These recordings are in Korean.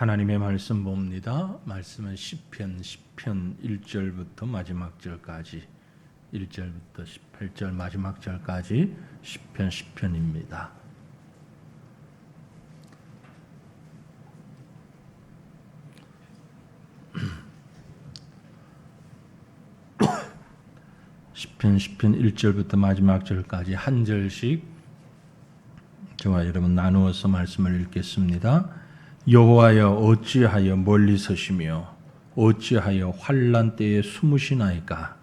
하나님의 말씀 봅니다. 말씀은 시편 1절부터 마지막 절까지 1절부터 18절 마지막 절까지 시편입니다. 시편 1절부터 마지막 절까지 한 절씩 저와 여러분 나누어서 말씀을 읽겠습니다. 여호와여 어찌하여 멀리 서시며 어찌하여 환난 때에 숨으시나이까.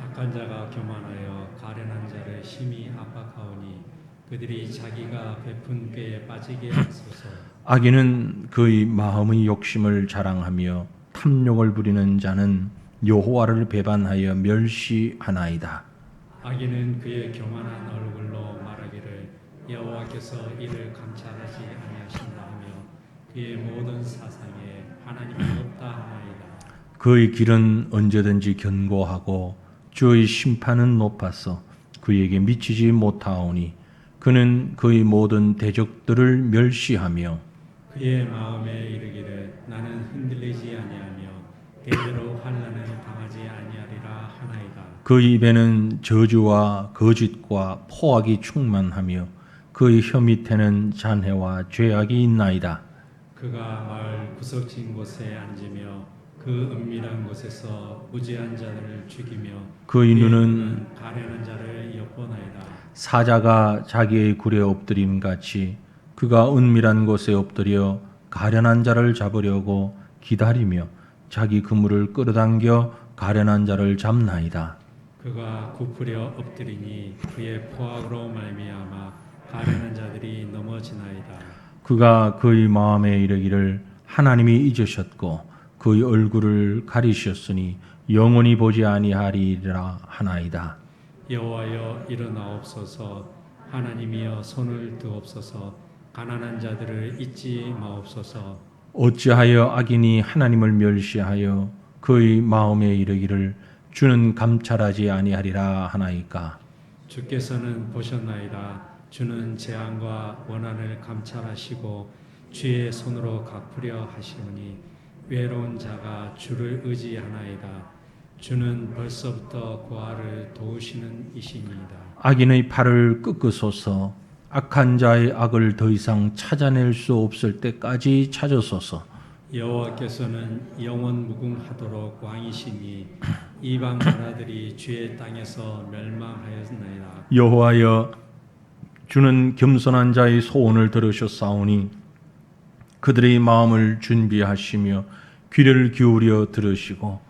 악한 자가 교만하여 가련한 자를 심히 압박하오니 그들이 자기가 베푼 꾀에 빠지게 하소서. 악인은 그의 마음의 욕심을 자랑하며 탐욕을 부리는 자는 여호와를 배반하여 멸시하나이다. 악인은 그의 교만한 얼굴로 말하기를 여호와께서 이를 감찰하지 아니하신다 하며 그의 모든 사상에 하나님이 없다 하나이다. 그의 길은 언제든지 견고하고 주의 심판은 높아서 그에게 미치지 못하오니 그는 그의 모든 대적들을 멸시하며 그의 마음에 이르기를 나는 흔들리지 아니하며 대대로 환난을 당하지 아니하리라 하나이다. 그 입에는 저주와 거짓과 포악이 충만하며 그의 혀 밑에는 잔해와 죄악이 있나이다. 그가 마을 구석진 곳에 앉으며 그 은밀한 곳에서 무지한 자들을 죽이며 그의 눈은 가련한 자를 엿보나이다. 사자가 자기의 굴에 엎드림 같이 그가 은밀한 곳에 엎드려 가련한 자를 잡으려고 기다리며 자기 그물을 끌어당겨 가련한 자를 잡나이다. 그가 굽으려 엎드리니 그의 포악으로 말미암아 가련한 자들이 넘어지나이다. 그가 그의 마음에 이르기를 하나님이 잊으셨고 그의 얼굴을 가리셨으니 영원히 보지 아니하리라 하나이다. 여호와여 일어나옵소서. 하나님이여 손을 드옵소서. 가난한 자들을 잊지 마옵소서. 어찌하여 악인이 하나님을 멸시하여 그의 마음에 이르기를 주는 감찰하지 아니하리라 하나이까. 주께서는 보셨나이다. 주는 재앙과 원한을 감찰하시고 주의 손으로 갚으려 하시오니 외로운 자가 주를 의지하나이다. 주는 벌써부터 고아를 도우시는 이시니이다. 악인의 팔을 꺾으소서. 악한 자의 악을 더 이상 찾아낼 수 없을 때까지 찾으소서. 여호와께서는 영원 무궁하도록 왕이시니 이방 나라들이 주의 땅에서 멸망하였나이다. 여호와여 주는 겸손한 자의 소원을 들으셨사오니 그들의 마음을 준비하시며 귀를 기울여 들으시고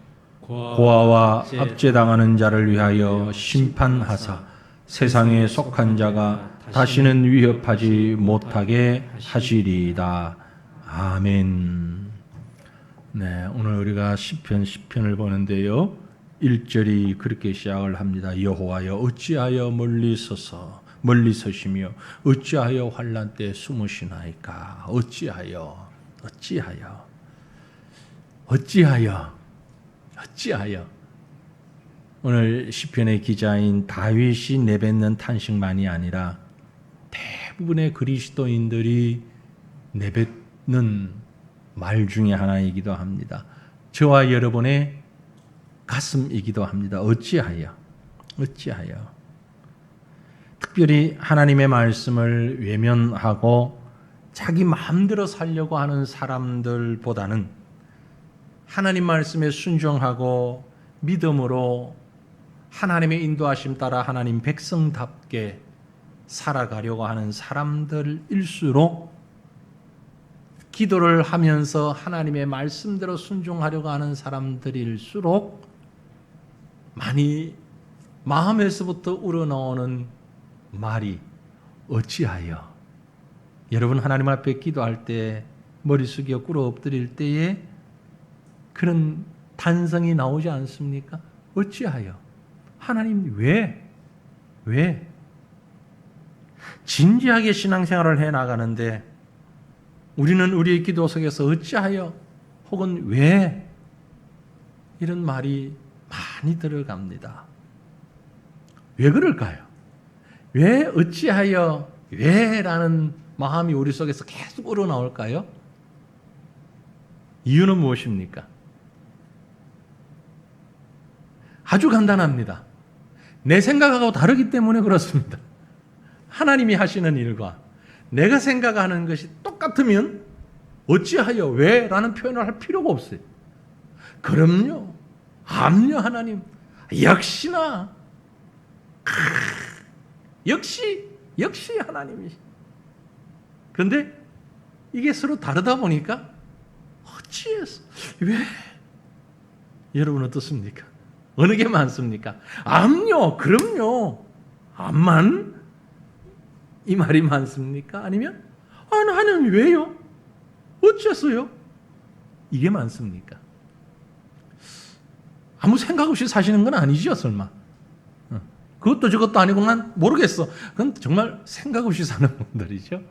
고아와 압제당하는 자를 위하여 심판하사 세상에 속한 자가 다시는 위협하지 못하게 하시리이다. 아멘. 네, 오늘 우리가 시편을 보는데요. 1절이 그렇게 시작을 합니다. 여호와여 어찌하여 멀리 서시며 어찌하여 환난 때 숨으시나이까. 어찌하여 오늘 시편의 기자인 다윗이 내뱉는 탄식만이 아니라 대부분의 그리스도인들이 내뱉는 말 중에 하나이기도 합니다. 저와 여러분의 가슴이기도 합니다. 어찌하여 특별히 하나님의 말씀을 외면하고 자기 마음대로 살려고 하는 사람들보다는 하나님 말씀에 순종하고 믿음으로 하나님의 인도하심 따라 하나님 백성답게 살아가려고 하는 사람들일수록 기도를 하면서 하나님의 말씀대로 순종하려고 하는 사람들일수록 많이 마음에서부터 우러나오는 말이 어찌하여. 여러분 하나님 앞에 기도할 때 머리 숙여 꿇어 엎드릴 때에 그런 단성이 나오지 않습니까? 어찌하여. 하나님 왜? 진지하게 신앙생활을 해나가는데 우리는 우리의 기도 속에서 어찌하여 혹은 왜 이런 말이 많이 들어갑니다. 왜 그럴까요? 왜 어찌하여 왜라는 마음이 우리 속에서 계속 우러나올까요? 이유는 무엇입니까? 아주 간단합니다. 내 생각하고 다르기 때문에 그렇습니다. 하나님이 하시는 일과 내가 생각하는 것이 똑같으면 어찌하여 왜? 라는 표현을 할 필요가 없어요. 그럼요. 암요 하나님. 역시나. 역시 하나님이시. 그런데 이게 서로 다르다 보니까 어찌해서 왜? 여러분 어떻습니까? 어느 게 많습니까? 암요. 그럼요. 암만 이 말이 많습니까? 아니면 하나님 왜요? 어째서요? 이게 많습니까? 아무 생각 없이 사시는 건 아니죠, 설마. 그것도 저것도 아니고 난 모르겠어. 그건 정말 생각 없이 사는 분들이죠.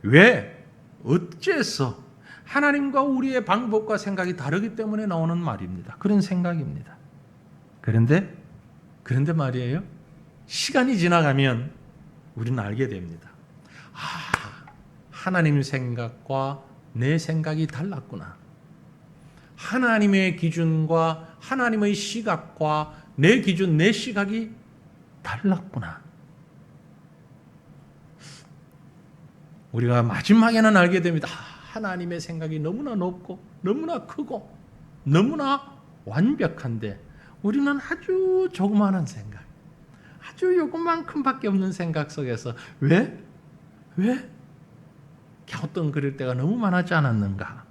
왜? 어째서? 하나님과 우리의 방법과 생각이 다르기 때문에 나오는 말입니다. 그런 생각입니다. 그런데 말이에요. 시간이 지나가면 우리는 알게 됩니다. 하나님 생각과 내 생각이 달랐구나. 하나님의 기준과 하나님의 시각과 내 기준, 내 시각이 달랐구나. 우리가 마지막에는 알게 됩니다. 하나님의 생각이 너무나 높고 너무나 크고 너무나 완벽한데 우리는 아주 조그마한 생각, 아주 요것만큼밖에 없는 생각 속에서 왜? 갸우뚱거릴 때가 너무 많았지 않았는가?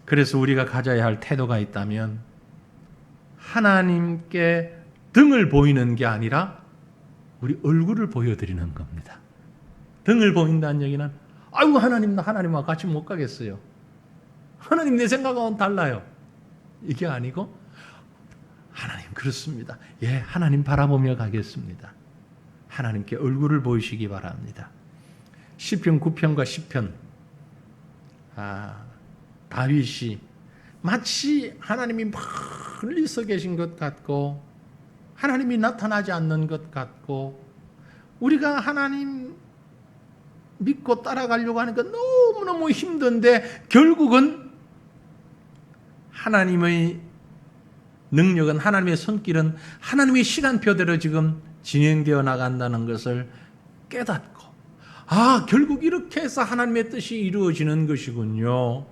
그래서 우리가 가져야 할 태도가 있다면 하나님께 등을 보이는 게 아니라 우리 얼굴을 보여드리는 겁니다. 등을 보인다는 얘기는 아이고 하나님, 나 하나님과 같이 못 가겠어요. 하나님 내 생각하고는 달라요. 이게 아니고 하나님 그렇습니다. 예, 하나님 바라보며 가겠습니다. 하나님께 얼굴을 보이시기 바랍니다. 시편 9편과 10편 다윗이 마치 하나님이 멀리 서 계신 것 같고 하나님이 나타나지 않는 것 같고 우리가 하나님 믿고 따라가려고 하니까 너무너무 힘든데 결국은 하나님의 능력은 하나님의 손길은 하나님의 시간표대로 지금 진행되어 나간다는 것을 깨닫고 결국 이렇게 해서 하나님의 뜻이 이루어지는 것이군요.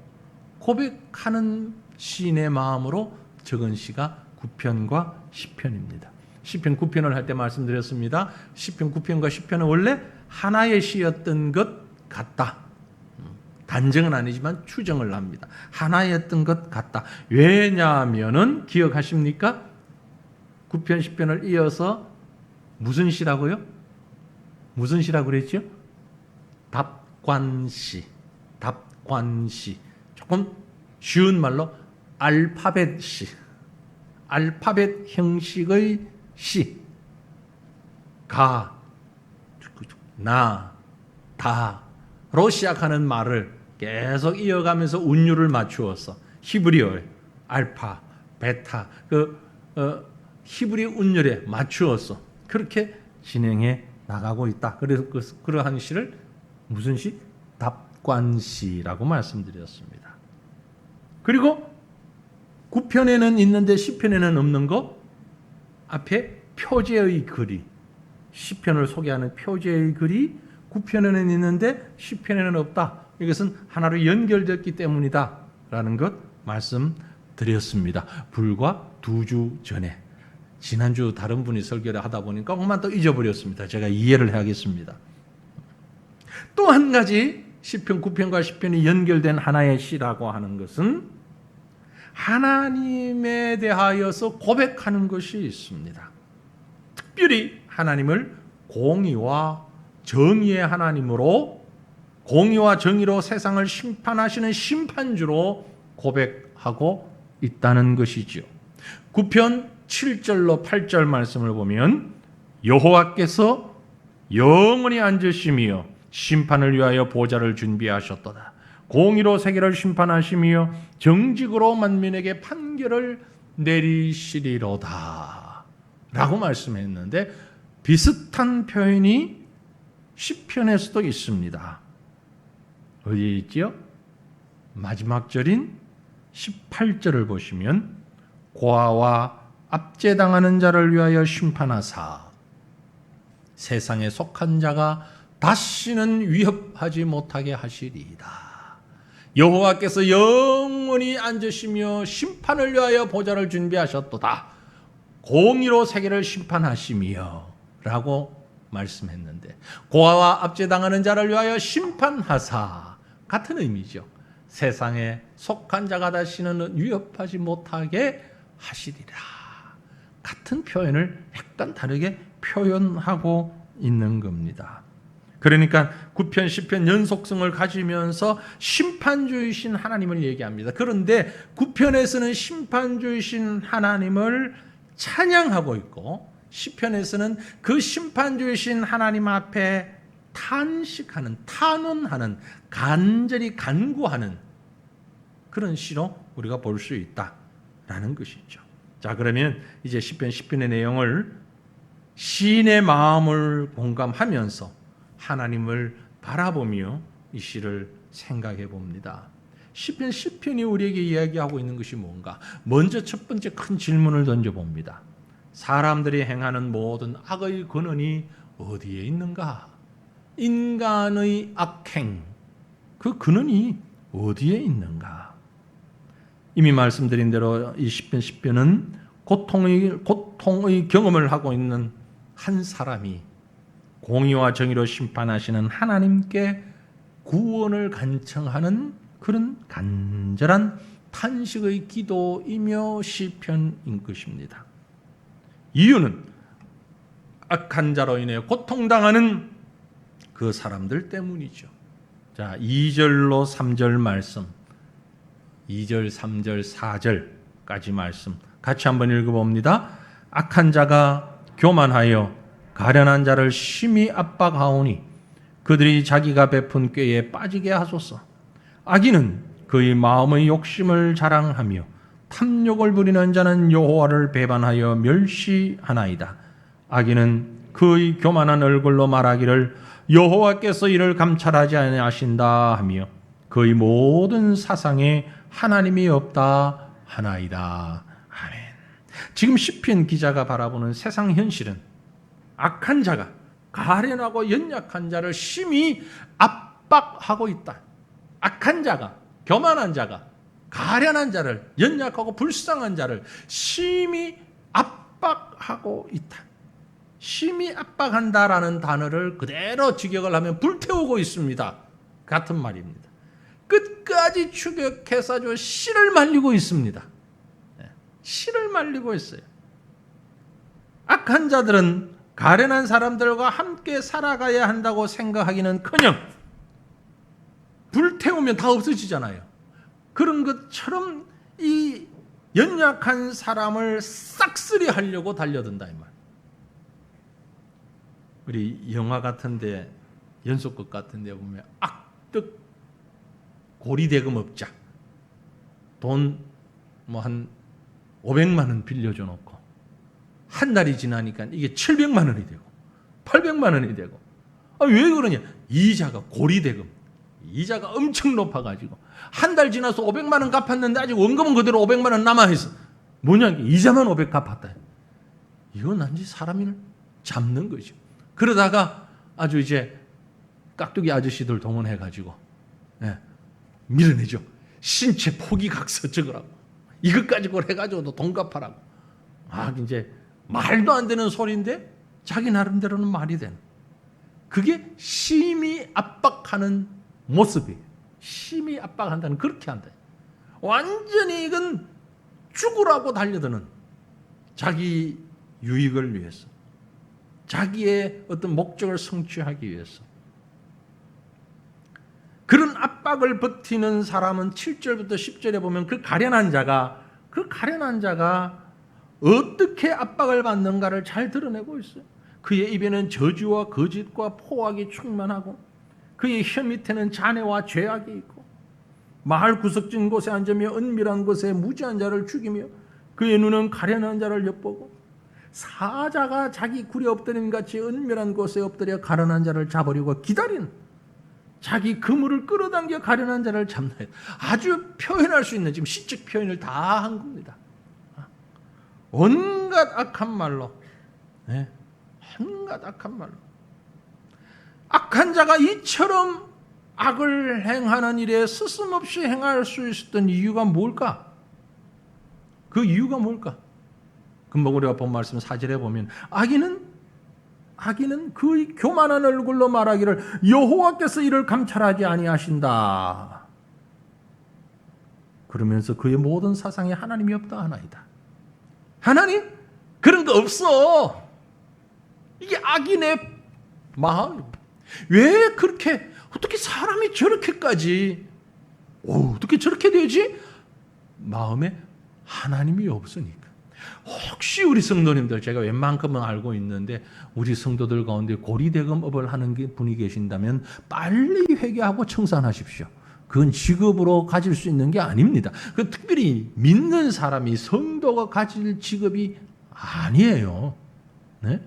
고백하는 시인의 마음으로 적은 시가 9편과 10편입니다. 10편 9편을 할 때 말씀드렸습니다. 10편 9편과 10편은 원래 하나의 시였던 것 같다. 단정은 아니지만 추정을 합니다. 하나였던 것 같다. 왜냐하면은 기억하십니까? 9편 10편을 이어서 무슨 시라고요? 무슨 시라고 그랬죠? 답관시. 조금 쉬운 말로 알파벳 시. 알파벳 형식의 시. 가, 나, 다로 시작하는 말을 계속 이어가면서 운율을 맞추어서 히브리어 알파, 베타 히브리 운율에 맞추어서 그렇게 진행해 나가고 있다. 그래서 그러한 시를 무슨 시? 답관시라고 말씀드렸습니다. 그리고 9편에는 있는데 10편에는 없는 거 앞에 표제의 글이 10편을 소개하는 표제의 글이 9편에는 있는데 10편에는 없다. 이것은 하나로 연결됐기 때문이다 라는 것 말씀드렸습니다. 불과 2주 전에 지난주 다른 분이 설교를 하다 보니까 그만 또 잊어버렸습니다. 제가 이해를 해야겠습니다. 또 한 가지 10편 9편과 10편이 연결된 하나의 시라고 하는 것은 하나님에 대하여서 고백하는 것이 있습니다. 특별히 하나님을 공의와 정의의 하나님으로 공의와 정의로 세상을 심판하시는 심판주로 고백하고 있다는 것이죠. 9편 7절로 8절 말씀을 보면 여호와께서 영원히 앉으시며 심판을 위하여 보좌를 준비하셨도다. 공의로 세계를 심판하시며 정직으로 만민에게 판결을 내리시리로다 라고 말씀했는데 비슷한 표현이 10편에서도 있습니다. 어디에 있지요? 마지막 절인 18절을 보시면 고아와 압제당하는 자를 위하여 심판하사 세상에 속한 자가 다시는 위협하지 못하게 하시리이다. 여호와께서 영원히 앉으시며 심판을 위하여 보좌를 준비하셨도다. 공의로 세계를 심판하시며 라고 말씀했는데, 고아와 압제당하는 자를 위하여 심판하사 같은 의미죠. 세상에 속한 자가 다시는 위협하지 못하게 하시리라. 같은 표현을 약간 다르게 표현하고 있는 겁니다. 그러니까 9편 10편 연속성을 가지면서 심판주이신 하나님을 얘기합니다. 그런데 9편에서는 심판주이신 하나님을 찬양하고 있고 10편에서는 그 심판주이신 하나님 앞에 탄식하는, 탄원하는, 간절히 간구하는 그런 시로 우리가 볼 수 있다라는 것이죠. 자, 그러면 이제 10편 10편의 내용을 시인의 마음을 공감하면서 하나님을 바라보며 이 시를 생각해 봅니다. 10편 10편이 우리에게 이야기하고 있는 것이 뭔가? 먼저 첫 번째 큰 질문을 던져봅니다. 사람들이 행하는 모든 악의 근원이 어디에 있는가? 인간의 악행, 그 근원이 어디에 있는가? 이미 말씀드린 대로 이 10편 10편은 고통의 경험을 하고 있는 한 사람이 공의와 정의로 심판하시는 하나님께 구원을 간청하는 그런 간절한 탄식의 기도이며 시편인 것입니다. 이유는 악한 자로 인해 고통당하는 그 사람들 때문이죠. 자, 2절로 3절 말씀, 2절, 3절, 4절까지 말씀 같이 한번 읽어봅니다. 악한 자가 교만하여 가련한 자를 심히 압박하오니 그들이 자기가 베푼 꾀에 빠지게 하소서. 악인은 그의 마음의 욕심을 자랑하며 탐욕을 부리는 자는 여호와를 배반하여 멸시하나이다. 악인은 그의 교만한 얼굴로 말하기를 여호와께서 이를 감찰하지 아니하신다 하며 그의 모든 사상에 하나님이 없다 하나이다. 아멘. 지금 시편 기자가 바라보는 세상 현실은 악한 자가 가련하고 연약한 자를 심히 압박하고 있다. 악한 자가, 교만한 자가 가련한 자를, 연약하고 불쌍한 자를 심히 압박하고 있다. 심히 압박한다라는 단어를 그대로 직역을 하면 불태우고 있습니다. 같은 말입니다. 끝까지 추격해서 아주 씨를 말리고 있습니다. 씨를 말리고 있어요. 악한 자들은 가련한 사람들과 함께 살아가야 한다고 생각하기는커녕 불태우면 다 없어지잖아요. 그런 것처럼 이 연약한 사람을 싹쓸이 하려고 달려든다 이 말. 우리 영화 같은데, 연속극 같은데 보면 악덕 고리대금업자 돈 뭐 한 500만 원 빌려줘 놓고 한 달이 지나니까 이게 700만 원이 되고 800만 원이 되고, 왜 그러냐? 이자가 고리대금, 이자가 엄청 높아가지고 한 달 지나서 500만 원 갚았는데 아직 원금은 그대로 500만 원 남아있어. 뭐냐? 이자만 500 갚았다. 이건 난지 사람을 잡는 거죠. 그러다가 아주 이제 깍두기 아저씨들 동원해가지고 밀어내죠. 신체 포기각서 적으라고, 이것 가지고 해가지고 돈 갚아라고. 이제 말도 안 되는 소리인데 자기 나름대로는 말이 되는, 그게 심히 압박하는 모습이에요. 심히 압박한다는, 그렇게 한다. 완전히 이건 죽으라고 달려드는, 자기 유익을 위해서, 자기의 어떤 목적을 성취하기 위해서. 그런 압박을 버티는 사람은 7절부터 10절에 보면 그 가련한 자가 어떻게 압박을 받는가를 잘 드러내고 있어요. 그의 입에는 저주와 거짓과 포악이 충만하고 그의 혀 밑에는 잔해와 죄악이 있고 마을 구석진 곳에 앉으며 은밀한 곳에 무지한 자를 죽이며 그의 눈은 가련한 자를 엿보고 사자가 자기 굴에 엎드림 같이 은밀한 곳에 엎드려 가련한 자를 잡으려고 기다리는, 자기 그물을 끌어당겨 가련한 자를 잡나이다. 아주 표현할 수 있는 지금 시적 표현을 다 한 겁니다. 온갖 악한 말로, 네. 온갖 악한 말로. 악한 자가 이처럼 악을 행하는 일에 스스럼없이 행할 수 있었던 이유가 뭘까? 그 이유가 뭘까? 금방 우리가 본 말씀 4절에 보면 악인은 그의 교만한 얼굴로 말하기를 여호와께서 이를 감찰하지 아니하신다. 그러면서 그의 모든 사상에 하나님이 없다 하나이다. 하나님? 그런 거 없어. 이게 악인의 마음. 왜 그렇게 어떻게 사람이 저렇게까지 어떻게 저렇게 되지? 마음에 하나님이 없으니까. 혹시 우리 성도님들 제가 웬만큼은 알고 있는데 우리 성도들 가운데 고리대금업을 하는 분이 계신다면 빨리 회개하고 청산하십시오. 그건 직업으로 가질 수 있는 게 아닙니다. 그 특별히 믿는 사람이 성도가 가질 직업이 아니에요. 네?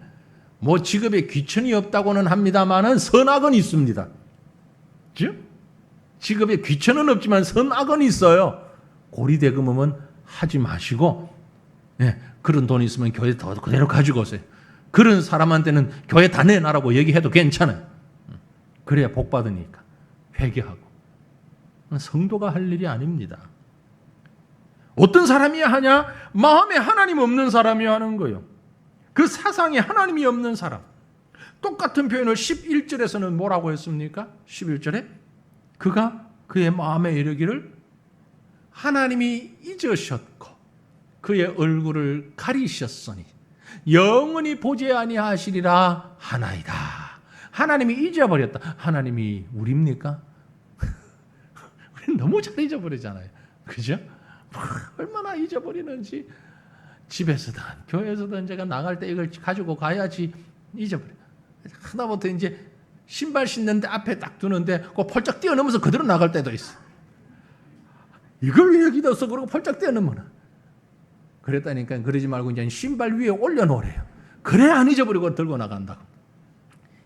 뭐 직업에 귀천이 없다고는 합니다만은 선악은 있습니다. 그죠? 직업에 귀천은 없지만 선악은 있어요. 고리대금업은 하지 마시고, 네, 그런 돈 있으면 교회 더 그대로 가지고 오세요. 그런 사람한테는 교회 다 내놔라고 얘기해도 괜찮아요. 그래야 복 받으니까. 회개하고. 성도가 할 일이 아닙니다. 어떤 사람이 하냐? 마음에 하나님 없는 사람이 하는 거예요. 그 사상에 하나님이 없는 사람. 똑같은 표현을 11절에서는 뭐라고 했습니까? 11절에 그가 그의 마음에 이르기를 하나님이 잊으셨고 그의 얼굴을 가리셨으니 영원히 보지 아니하시리라 하나이다. 하나님이 잊어버렸다. 하나님이 우리입니까? 우리는 너무 잘 잊어버리잖아요. 그죠? 얼마나 잊어버리는지. 집에서든 교회에서든 제가 나갈 때 이걸 가지고 가야지 잊어버려. 하다못해 이제 신발 신는데 앞에 딱 두는데 그 펄쩍 뛰어넘어서 그대로 나갈 때도 있어. 이걸 왜 여기 둬서 그러고 펄쩍 뛰어넘어나. 그랬다니까 그러지 말고 이제 신발 위에 올려놓으래요. 그래 안 잊어버리고 들고 나간다고.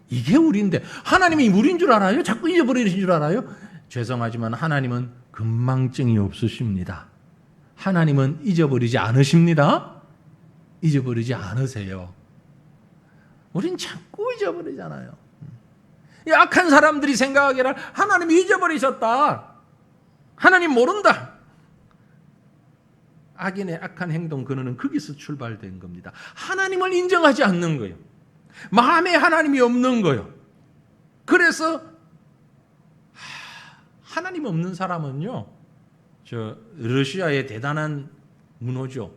이게 우리인데 하나님이 우리인 줄 알아요? 자꾸 잊어버리신 줄 알아요? 죄송하지만 하나님은 금망증이 없으십니다. 하나님은 잊어버리지 않으십니다. 잊어버리지 않으세요. 우린 자꾸 잊어버리잖아요. 이 악한 사람들이 생각하기를 하나님이 잊어버리셨다. 하나님 모른다. 악인의 악한 행동 근원은 거기서 출발된 겁니다. 하나님을 인정하지 않는 거예요. 마음에 하나님이 없는 거예요. 그래서 하나님 없는 사람은요, 러시아의 대단한 문호죠.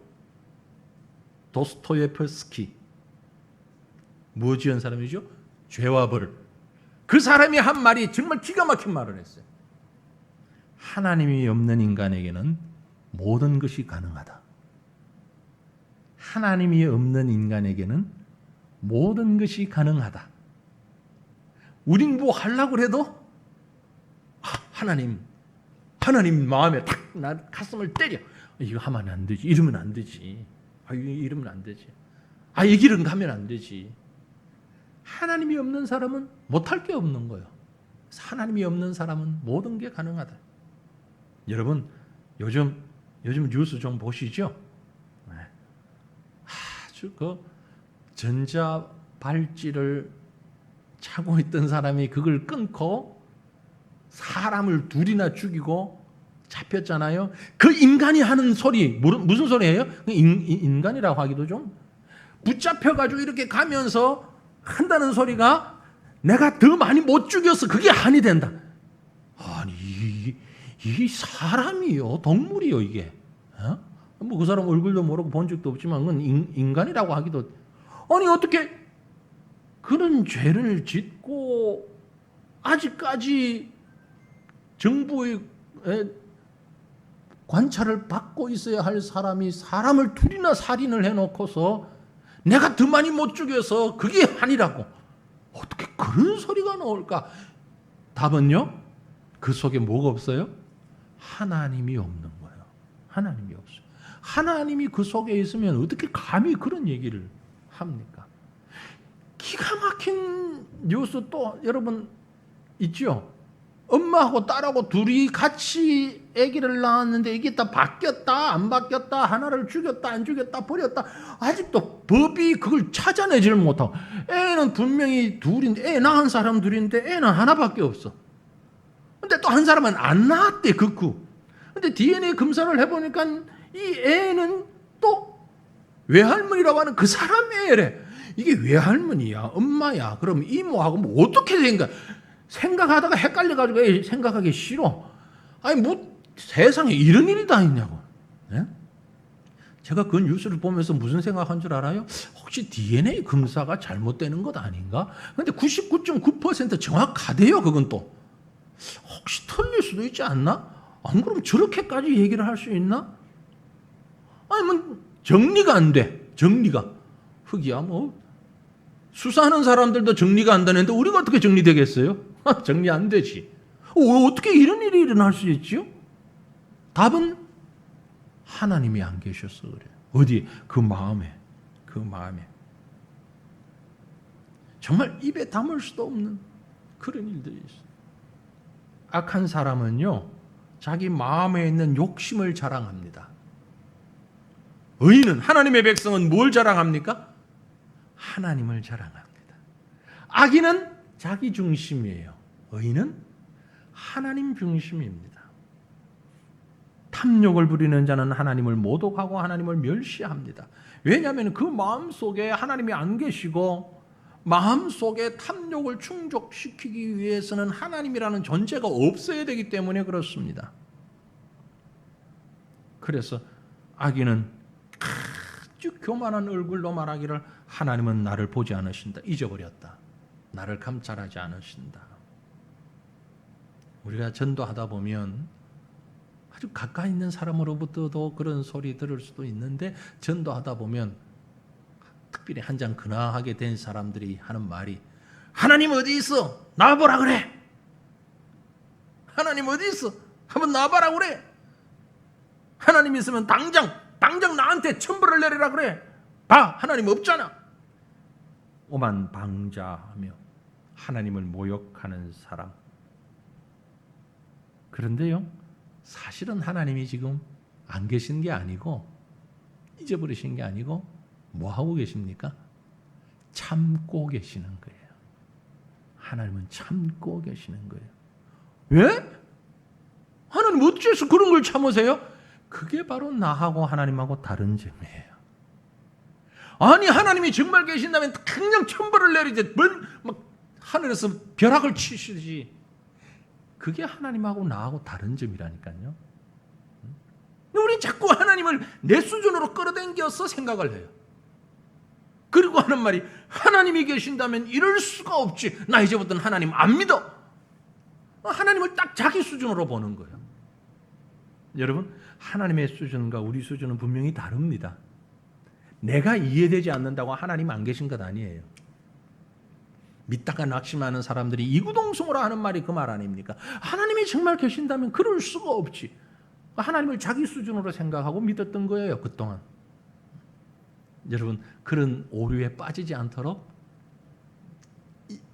도스토예프스키. 뭐 지은 사람이죠? 죄와 벌. 그 사람이 한 말이 정말 기가 막힌 말을 했어요. 하나님이 없는 인간에게는 모든 것이 가능하다. 하나님이 없는 인간에게는 모든 것이 가능하다. 우린 뭐 하려고 해도 하나님 마음에 탁 나 가슴을 때려. 이거 하면 안 되지. 이러면 안 되지. 이러면 안 되지. 이 길은 가면 안 되지. 하나님이 없는 사람은 못할 게 없는 거예요. 하나님이 없는 사람은 모든 게 가능하다. 여러분 요즘 뉴스 좀 보시죠. 아주 그 전자 발찌를 차고 있던 사람이 그걸 끊고 사람을 둘이나 죽이고 잡혔잖아요. 그 인간이 하는 소리 무슨 소리예요? 인간이라고 하기도 좀 붙잡혀가지고 이렇게 가면서 한다는 소리가 내가 더 많이 못 죽여서 그게 한이 된다. 아니 이 사람이요, 동물이요 이게. 뭐 그 사람 얼굴도 모르고 본 적도 없지만 그건 인간이라고 하기도. 아니 어떻게 그런 죄를 짓고 아직까지 정부의 관찰을 받고 있어야 할 사람이 사람을 둘이나 살인을 해놓고서 내가 더 많이 못 죽여서 그게 한이라고. 어떻게 그런 소리가 나올까? 답은요, 그 속에 뭐가 없어요? 하나님이 없는 거예요. 하나님이 없어요. 하나님이 그 속에 있으면 어떻게 감히 그런 얘기를 합니까? 기가 막힌 뉴스 또 여러분 있죠? 엄마하고 딸하고 둘이 같이 아기를 낳았는데 이게 다 바뀌었다 안 바뀌었다, 하나를 죽였다 안 죽였다, 버렸다, 아직도 법이 그걸 찾아내지를 못하고, 애는 분명히 둘인데, 애 낳은 사람 둘인데 애는 하나밖에 없어. 근데 또 한 사람은 안 낳았대, 극구. 근데 DNA 검사를 해보니까 이 애는 또 외할머니라고 하는 그 사람의 애래. 이게 외할머니야 엄마야 그럼 이모하고 뭐 어떻게 된 거야? 생각하다가 헷갈려가지고 생각하기 싫어. 아니 뭐 세상에 이런 일이 다 있냐고. 네? 제가 그 뉴스를 보면서 무슨 생각한 줄 알아요? 혹시 DNA 검사가 잘못되는 것 아닌가? 근데 99.9% 정확하대요. 그건 또 혹시 틀릴 수도 있지 않나? 안 그러면 저렇게까지 얘기를 할 수 있나? 아니 뭐 정리가 안 돼. 정리가 흑이야 뭐. 수사하는 사람들도 정리가 안 되는데 우리가 어떻게 정리되겠어요? 정리 안 되지. 어떻게 이런 일이 일어날 수 있지요? 답은 하나님이 안 계셔서 그래. 어디? 그 마음에. 정말 입에 담을 수도 없는 그런 일들이 있어. 악한 사람은요, 자기 마음에 있는 욕심을 자랑합니다. 의인은, 하나님의 백성은 뭘 자랑합니까? 하나님을 자랑합니다. 악인은 자기 중심이에요. 의인은 하나님 중심입니다. 탐욕을 부리는 자는 하나님을 모독하고 하나님을 멸시합니다. 왜냐하면 그 마음속에 하나님이 안 계시고 마음속에 탐욕을 충족시키기 위해서는 하나님이라는 존재가 없어야 되기 때문에 그렇습니다. 그래서 악인은 아주 교만한 얼굴로 말하기를 하나님은 나를 보지 않으신다. 잊어버렸다. 나를 감찰하지 않으신다. 우리가 전도하다 보면 아주 가까이 있는 사람으로부터도 그런 소리 들을 수도 있는데, 전도하다 보면 특별히 한 장 근황하게 된 사람들이 하는 말이, 하나님 어디 있어? 나와보라 그래. 하나님 어디 있어? 한번 나와봐라 그래. 하나님 있으면 당장 나한테 천벌을 내리라 그래. 봐, 하나님 없잖아. 오만방자하며 하나님을 모욕하는 사람. 그런데요, 사실은 하나님이 지금 안 계신 게 아니고, 잊어버리신 게 아니고, 뭐 하고 계십니까? 참고 계시는 거예요. 하나님은 참고 계시는 거예요. 왜? 하나님 어째서 그런 걸 참으세요? 그게 바로 나하고 하나님하고 다른 점이에요. 아니 하나님이 정말 계신다면 그냥 천벌을 내리지, 막 하늘에서 벼락을 치시지. 그게 하나님하고 나하고 다른 점이라니까요. 우리 자꾸 하나님을 내 수준으로 끌어당겨서 생각을 해요. 그리고 하는 말이, 하나님이 계신다면 이럴 수가 없지. 나 이제부터는 하나님 안 믿어. 하나님을 딱 자기 수준으로 보는 거예요. 여러분, 하나님의 수준과 우리 수준은 분명히 다릅니다. 내가 이해되지 않는다고 하나님 안 계신 것 아니에요. 믿다가 낙심하는 사람들이 이구동성으로 하는 말이 그 말 아닙니까? 하나님이 정말 계신다면 그럴 수가 없지. 하나님을 자기 수준으로 생각하고 믿었던 거예요, 그동안. 여러분, 그런 오류에 빠지지 않도록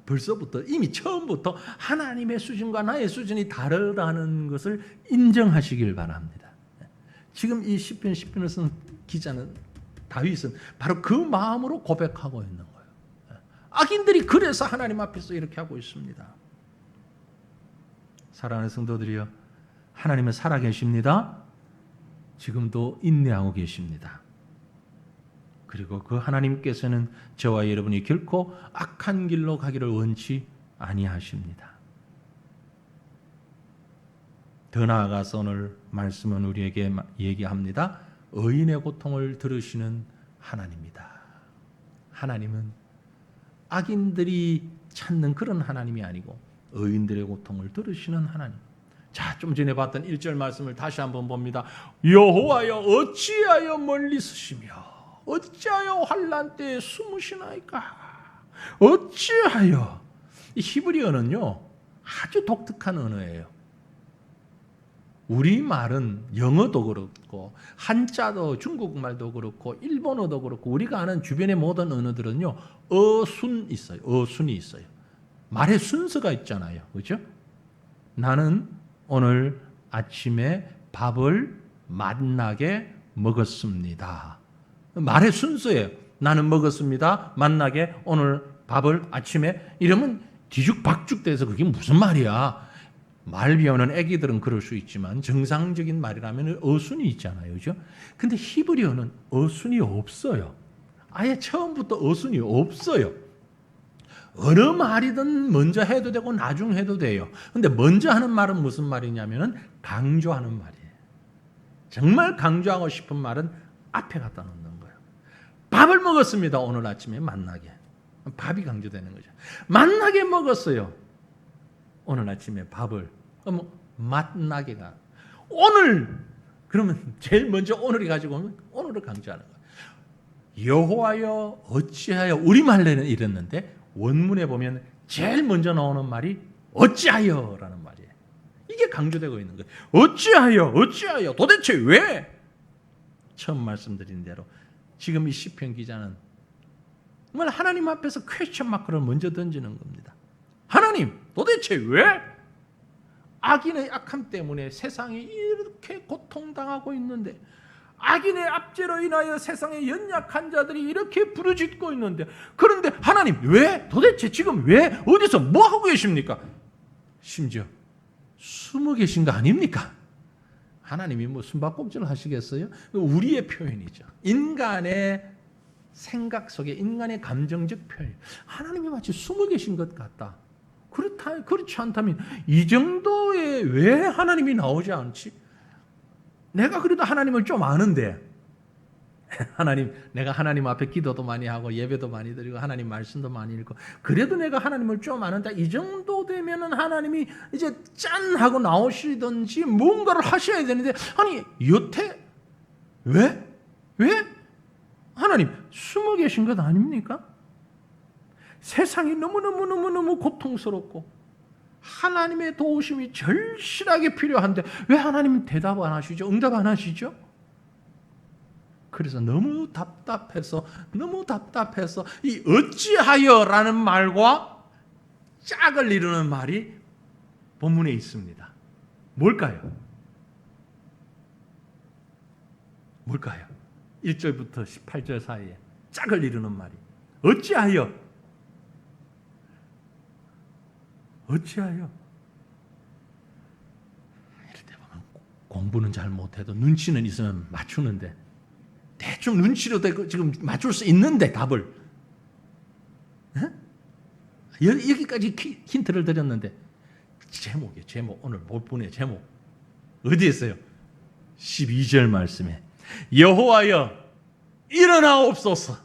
벌써부터, 이미 처음부터 하나님의 수준과 나의 수준이 다르다는 것을 인정하시길 바랍니다. 지금 이 시편 10편을 쓴 기자는, 다윗은 바로 그 마음으로 고백하고 있는 거예요. 악인들이 그래서 하나님 앞에서 이렇게 하고 있습니다. 사랑하는 성도들이여, 하나님은 살아계십니다. 지금도 인내하고 계십니다. 그리고 그 하나님께서는 저와 여러분이 결코 악한 길로 가기를 원치 아니하십니다. 더 나아가서 오늘 말씀은 우리에게 얘기합니다. 의인의 고통을 들으시는 하나님이다. 하나님은 악인들이 찾는 그런 하나님이 아니고 의인들의 고통을 들으시는 하나님. 자, 좀 전에 봤던 1절 말씀을 다시 한번 봅니다. 여호와여 어찌하여 멀리 서시며 어찌하여 환난 때에 숨으시나이까. 어찌하여. 이 히브리어는요 아주 독특한 언어예요. 우리말은 영어도 그렇고 한자도 중국말도 그렇고 일본어도 그렇고 우리가 아는 주변의 모든 언어들은요 어순이 있어요. 말의 순서가 있잖아요. 그렇죠? 나는 오늘 아침에 밥을 맛나게 먹었습니다. 말의 순서예요. 나는 먹었습니다. 맛나게 오늘 밥을 아침에 이러면 뒤죽박죽 돼서 그게 무슨 말이야. 말 배우는 애기들은 그럴 수 있지만 정상적인 말이라면 어순이 있잖아요. 그죠? 근데 히브리어는 어순이 없어요. 아예 처음부터 어순이 없어요. 어느 말이든 먼저 해도 되고 나중 해도 돼요. 근데 먼저 하는 말은 무슨 말이냐면은 강조하는 말이에요. 정말 강조하고 싶은 말은 앞에 갖다 놓는 거예요. 밥을 먹었습니다. 오늘 아침에 맛나게. 밥이 강조되는 거죠. 맛나게 먹었어요. 오늘 아침에 밥을. 맛나게가. 오늘. 그러면 제일 먼저 오늘이 가지고 오면 오늘을 강조하는 거예요. 여호와여 어찌하여 우리말로는 이랬는데 원문에 보면 제일 먼저 나오는 말이 어찌하여라는 말이에요. 이게 강조되고 있는 거예요. 어찌하여 도대체 왜? 처음 말씀드린 대로 지금 이 시편 기자는 정말 하나님 앞에서 퀘스천 마크를 먼저 던지는 겁니다. 하나님 도대체 왜? 악인의 악함 때문에 세상이 이렇게 고통당하고 있는데, 악인의 압제로 인하여 세상의 연약한 자들이 이렇게 부르짖고 있는데, 그런데 하나님 왜? 도대체 지금 왜? 어디서 뭐 하고 계십니까? 심지어 숨어 계신 거 아닙니까? 하나님이 뭐 숨바꼭질 하시겠어요? 우리의 표현이죠. 인간의 생각 속에 인간의 감정적 표현. 하나님이 마치 숨어 계신 것 같다. 그렇지 않다면 이 정도에 왜 하나님이 나오지 않지? 내가 그래도 하나님을 좀 아는데, 내가 하나님 앞에 기도도 많이 하고 예배도 많이 드리고 하나님 말씀도 많이 읽고, 그래도 내가 하나님을 좀 아는데 이 정도 되면은 하나님이 이제 짠 하고 나오시든지 뭔가를 하셔야 되는데, 아니 여태 왜? 하나님 숨어 계신 것 아닙니까? 세상이 너무너무 고통스럽고 하나님의 도우심이 절실하게 필요한데 왜 하나님은 대답 안 하시죠? 응답 안 하시죠? 그래서 너무 답답해서 이 어찌하여라는 말과 짝을 이루는 말이 본문에 있습니다. 뭘까요? 1절부터 18절 사이에 짝을 이루는 말이 어찌하여? 이럴 때 보면 공부는 잘 못해도 눈치는 있으면 맞추는데, 대충 눈치로 되고 지금 맞출 수 있는데 답을 여기까지 힌트를 드렸는데, 제목 오늘 본문의 제목 어디에 있어요? 12절 말씀에 여호와여 일어나옵소서,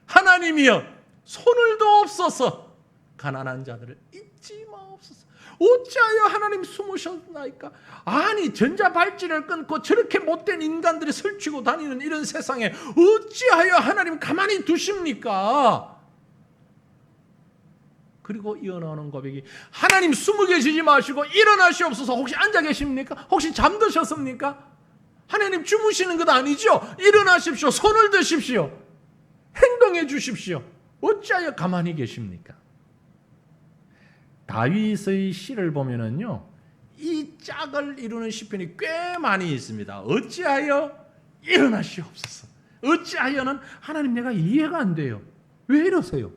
하나님이여 손을 도옵소서, 가난한 자들을 잊지 마옵소서. 어찌하여 하나님 숨으셨나이까? 아니 전자발찌를 끊고 저렇게 못된 인간들이 설치고 다니는 이런 세상에 어찌하여 하나님 가만히 두십니까? 그리고 이어나오는 고백이 하나님 숨어 계시지 마시고 일어나시옵소서. 혹시 앉아 계십니까? 혹시 잠드셨습니까? 하나님 주무시는 것 아니죠? 일어나십시오. 손을 드십시오. 행동해 주십시오. 어찌하여 가만히 계십니까? 다윗의 시를 보면은요, 이 짝을 이루는 시편이 꽤 많이 있습니다. 어찌하여 일어나시옵소서. 어찌하여는 하나님 내가 이해가 안 돼요. 왜 이러세요?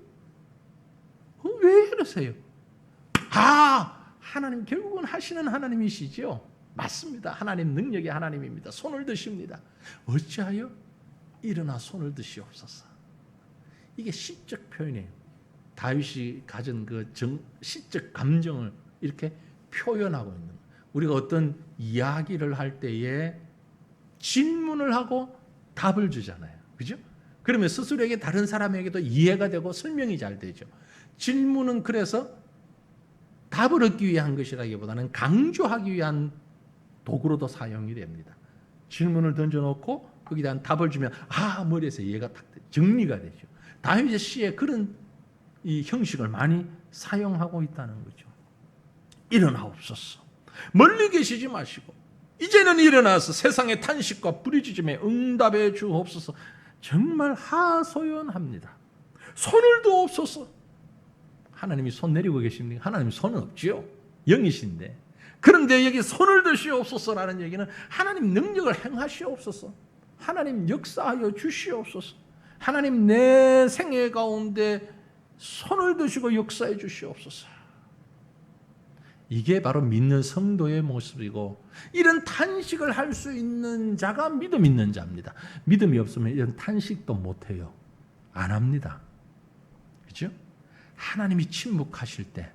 왜 이러세요? 하나님 결국은 하시는 하나님이시죠. 맞습니다. 하나님 능력의 하나님입니다. 손을 드십니다. 어찌하여 일어나 손을 드시옵소서. 이게 시적 표현이에요. 다윗이 가진 그 시적 감정을 이렇게 표현하고 있는 거예요. 우리가 어떤 이야기를 할 때에 질문을 하고 답을 주잖아요. 그죠? 그러면 스스로에게 다른 사람에게도 이해가 되고 설명이 잘 되죠. 질문은 그래서 답을 얻기 위한 것이라기보다는 강조하기 위한 도구로도 사용이 됩니다. 질문을 던져놓고 거기에 대한 답을 주면 머리에서 이해가 딱 정리가 되죠. 다윗의 시에 그런 이 형식을 많이 사용하고 있다는 거죠. 일어나옵소서. 멀리 계시지 마시고 이제는 일어나서 세상의 탄식과 부르짖음에 응답해 주옵소서. 정말 하소연합니다. 손을 두옵소서. 하나님이 손 내리고 계십니까? 하나님 손은 없지요. 영이신데 그런데 여기 손을 드시옵소서라는 얘기는 하나님 능력을 행하시옵소서. 하나님 역사하여 주시옵소서. 하나님 내 생애 가운데 손을 드시고 역사해 주시옵소서. 이게 바로 믿는 성도의 모습이고, 이런 탄식을 할 수 있는 자가 믿음 있는 자입니다. 믿음이 없으면 이런 탄식도 못해요. 안 합니다. 그렇죠? 하나님이 침묵하실 때,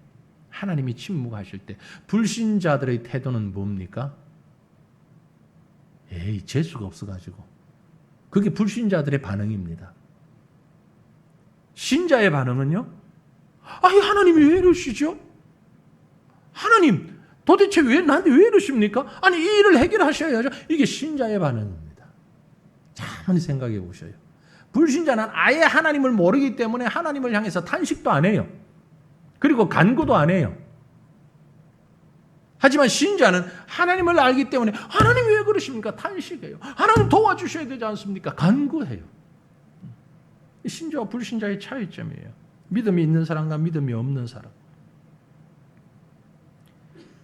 불신자들의 태도는 뭡니까? 에이, 재수가 없어가지고. 그게 불신자들의 반응입니다. 신자의 반응은요? 아니, 하나님이 왜 이러시죠? 하나님, 도대체 나한테 왜 이러십니까? 아니, 이 일을 해결하셔야죠. 이게 신자의 반응입니다. 가만히 생각해 보셔요. 불신자는 아예 하나님을 모르기 때문에 하나님을 향해서 탄식도 안 해요. 그리고 간구도 안 해요. 하지만 신자는 하나님을 알기 때문에 하나님 왜 그러십니까? 탄식해요. 하나님 도와주셔야 되지 않습니까? 간구해요. 신자와 불신자의 차이점이에요. 믿음이 있는 사람과 믿음이 없는 사람.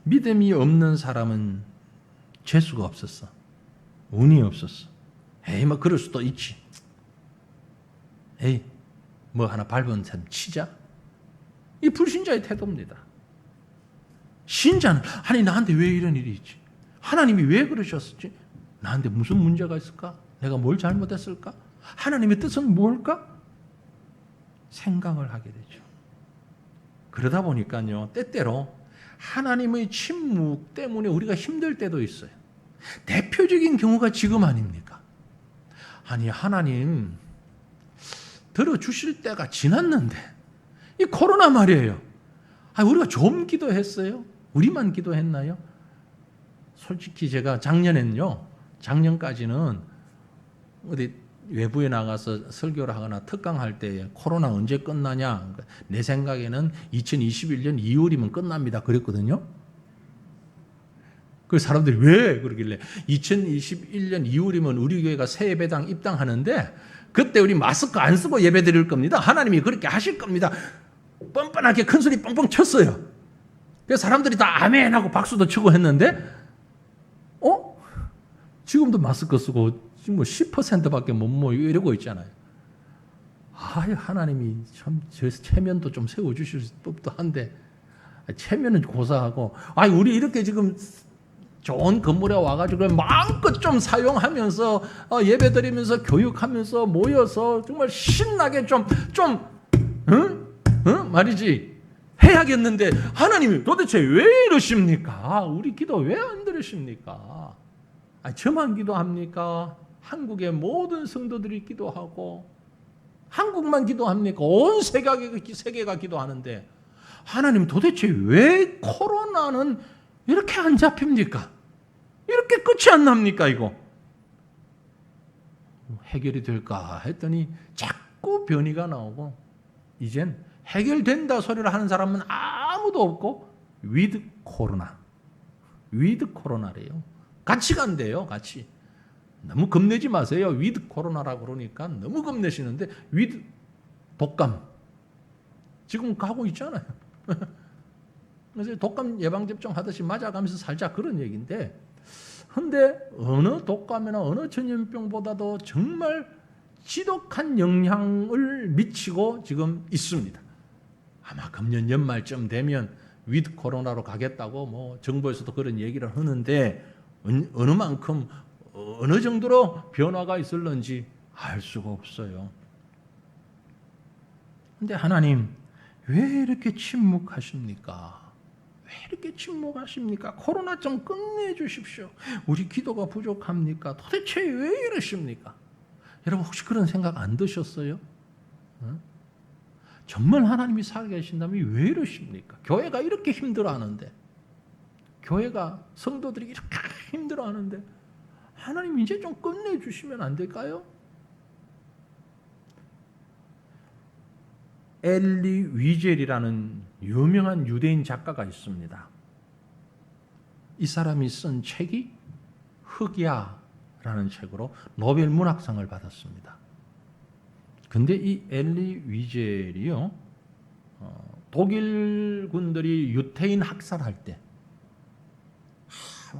믿음이 없는 사람은 재수가 없었어. 운이 없었어. 에이, 뭐 그럴 수도 있지. 에이, 뭐 하나 밟은 셈 치자. 이 불신자의 태도입니다. 신자는 아니, 나한테 왜 이런 일이 있지? 하나님이 왜 그러셨을지? 나한테 무슨 문제가 있을까? 내가 뭘 잘못했을까? 하나님의 뜻은 뭘까? 생각을 하게 되죠. 그러다 보니까요, 때때로 하나님의 침묵 때문에 우리가 힘들 때도 있어요. 대표적인 경우가 지금 아닙니까? 아니, 하나님 들어주실 때가 지났는데 이 코로나 말이에요. 아니, 우리가 좀 기도했어요? 우리만 기도했나요? 솔직히 제가 작년까지는 어디 외부에 나가서 설교를 하거나 특강할 때 코로나 언제 끝나냐, 내 생각에는 2021년 2월이면 끝납니다 그랬거든요. 그 사람들이 왜 그러길래 2021년 2월이면 우리 교회가 새 예배당 입당하는데 그때 우리 마스크 안 쓰고 예배 드릴 겁니다. 하나님이 그렇게 하실 겁니다. 뻔뻔하게 큰 소리 뻥뻥 쳤어요. 그래서 사람들이 다 아멘 하고 박수도 치고 했는데 지금도 마스크 쓰고 지금 뭐 10%밖에 못 모이고 이러고 있잖아요. 하나님이 참 저 체면도 좀 세워주실 법도 한데, 체면은 고사하고, 우리 이렇게 지금 좋은 건물에 와가지고 마음껏 좀 사용하면서 예배 드리면서 교육하면서 모여서 정말 신나게 말이지 해야겠는데 하나님이 도대체 왜 이러십니까? 우리 기도 왜 안 들으십니까? 저만 기도합니까? 한국의 모든 성도들이 기도하고 한국만 기도합니까? 온 세계가 기도하는데 하나님 도대체 왜 코로나는 이렇게 안 잡힙니까? 이렇게 끝이 안 납니까 이거? 해결이 될까 했더니 자꾸 변이가 나오고 이젠 해결된다 소리를 하는 사람은 아무도 없고 위드 코로나래요. 같이 간대요. 같이. 너무 겁내지 마세요. 위드 코로나라고 그러니까 너무 겁내시는데 위드 독감 지금 가고 있잖아요. 그래서 독감 예방접종 하듯이 맞아가면서 살자 그런 얘기인데, 근데 어느 독감이나 어느 전염병보다도 정말 지독한 영향을 미치고 지금 있습니다. 아마 금년 연말쯤 되면 위드 코로나로 가겠다고 뭐 정부에서도 그런 얘기를 하는데 어느 만큼 어느 정도로 변화가 있을런지 알 수가 없어요. 근데 하나님 왜 이렇게 침묵하십니까? 왜 이렇게 침묵하십니까? 코로나 좀 끝내주십시오. 우리 기도가 부족합니까? 도대체 왜 이러십니까? 여러분 혹시 그런 생각 안 드셨어요? 정말 하나님이 살아계신다면 왜 이러십니까? 교회가 이렇게 힘들어하는데, 교회가 성도들이 이렇게 힘들어하는데 하나님 이제 좀 끝내주시면 안 될까요? 엘리 위젤이라는 유명한 유대인 작가가 있습니다. 이 사람이 쓴 책이 흑야라는 책으로 노벨 문학상을 받았습니다. 근데 이 엘리 위젤이요, 독일 군들이 유태인 학살할 때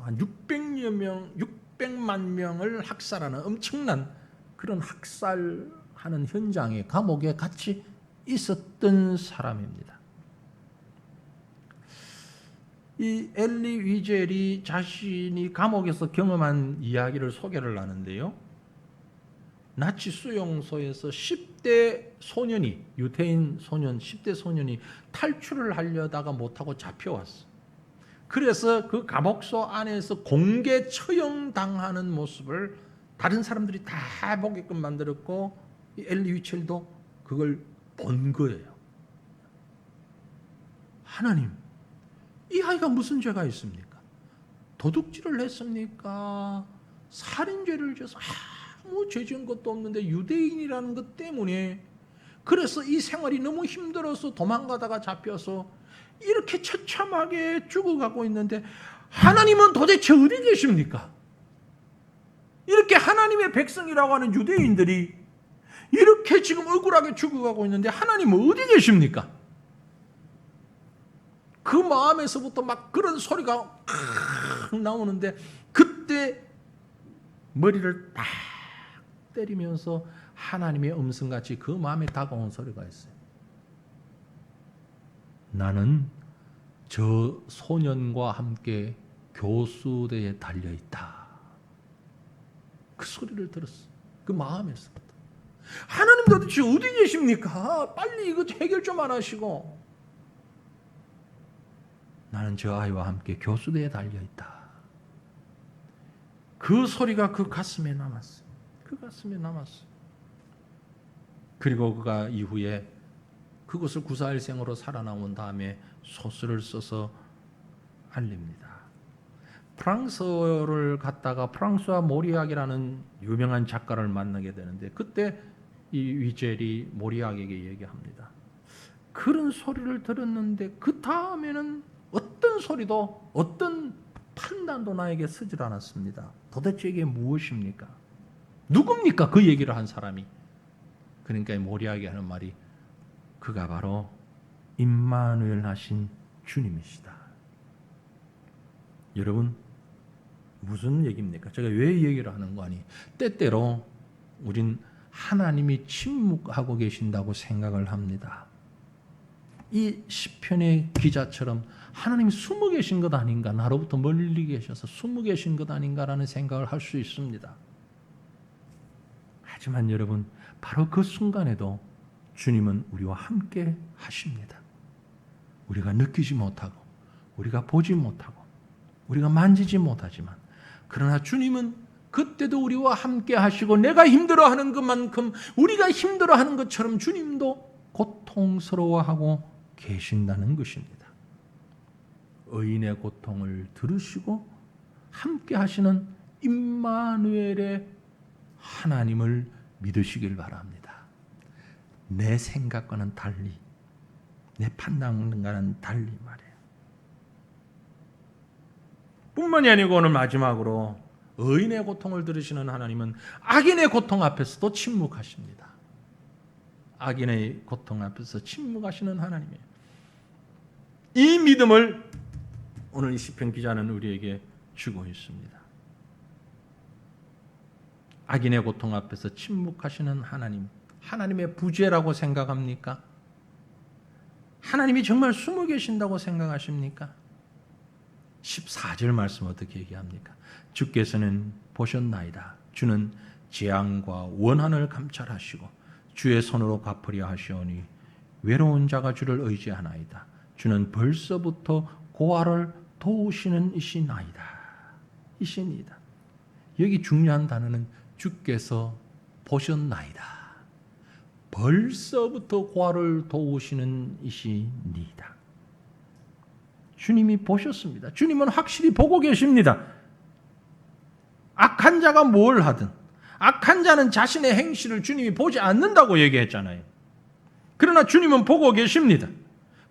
한 600만 명을 학살하는 엄청난 그런 학살하는 현장에 감옥에 같이 있었던 사람입니다. 이 엘리 위젤이 자신이 감옥에서 경험한 이야기를 소개를 하는데요. 나치 수용소에서 10대 소년이, 유대인 소년 10대 소년이 탈출을 하려다가 못하고 잡혀왔어. 그래서 그 감옥소 안에서 공개 처형당하는 모습을 다른 사람들이 다 보게끔 만들었고 이 엘리 위첼도 그걸 본 거예요. 하나님, 이 아이가 무슨 죄가 있습니까? 도둑질을 했습니까? 살인죄를 져서 아무 죄 지은 것도 없는데 유대인이라는 것 때문에 그래서 이 생활이 너무 힘들어서 도망가다가 잡혀서 이렇게 처참하게 죽어가고 있는데 하나님은 도대체 어디 계십니까? 이렇게 하나님의 백성이라고 하는 유대인들이 이렇게 지금 억울하게 죽어가고 있는데 하나님은 어디 계십니까? 그 마음에서부터 막 그런 소리가 나오는데 그때 머리를 딱 때리면서 하나님의 음성같이 그 마음에 다가온 소리가 있어요. 나는 저 소년과 함께 교수대에 달려있다. 그 소리를 들었어. 그 마음에서부터. 하나님 도대체 어디 계십니까? 빨리 이거 해결 좀 안 하시고. 나는 저 아이와 함께 교수대에 달려있다. 그 소리가 그 가슴에 남았어. 그 가슴에 남았어. 그리고 그가 이후에 그것을 구사일생으로 살아나온 다음에 소설을 써서 알립니다. 프랑스를 갔다가 프랑스와 모리악이라는 유명한 작가를 만나게 되는데 그때 이 위젤이 모리악에게 얘기합니다. 그런 소리를 들었는데 그 다음에는 어떤 소리도 어떤 판단도 나에게 쓰질 않았습니다. 도대체 이게 무엇입니까? 누굽니까? 그 얘기를 한 사람이. 그러니까 모리악이 하는 말이 그가 바로 임마누엘 하신 주님이시다. 여러분 무슨 얘기입니까? 제가 왜 얘기를 하는 거 아니? 때때로 우린 하나님이 침묵하고 계신다고 생각을 합니다. 이 시편의 기자처럼 하나님이 숨어 계신 것 아닌가, 나로부터 멀리 계셔서 숨어 계신 것 아닌가라는 생각을 할 수 있습니다. 하지만 여러분 바로 그 순간에도 주님은 우리와 함께 하십니다. 우리가 느끼지 못하고 우리가 보지 못하고 우리가 만지지 못하지만 그러나 주님은 그때도 우리와 함께 하시고 내가 힘들어하는 것만큼 우리가 힘들어하는 것처럼 주님도 고통스러워하고 계신다는 것입니다. 의인의 고통을 들으시고 함께 하시는 임마누엘의 하나님을 믿으시길 바랍니다. 내 생각과는 달리, 내 판단과는 달리 말이에요. 뿐만이 아니고 오늘 마지막으로 의인의 고통을 들으시는 하나님은 악인의 고통 앞에서도 침묵하십니다. 악인의 고통 앞에서 침묵하시는 하나님이에요. 이 믿음을 오늘 이 시편 기자는 우리에게 주고 있습니다. 악인의 고통 앞에서 침묵하시는 하나님, 하나님의 부재라고 생각합니까? 하나님이 정말 숨어 계신다고 생각하십니까? 14절 말씀 어떻게 얘기합니까? 주께서는 보셨나이다. 주는 재앙과 원한을 감찰하시고 주의 손으로 갚으려 하시오니 외로운 자가 주를 의지하나이다. 주는 벌써부터 고아를 도우시는 이시나이다. 이시니다. 여기 중요한 단어는 주께서 보셨나이다. 벌써부터 고아를 도우시는 이시니다. 주님이 보셨습니다. 주님은 확실히 보고 계십니다. 악한 자가 뭘 하든 악한 자는 자신의 행실을 주님이 보지 않는다고 얘기했잖아요. 그러나 주님은 보고 계십니다.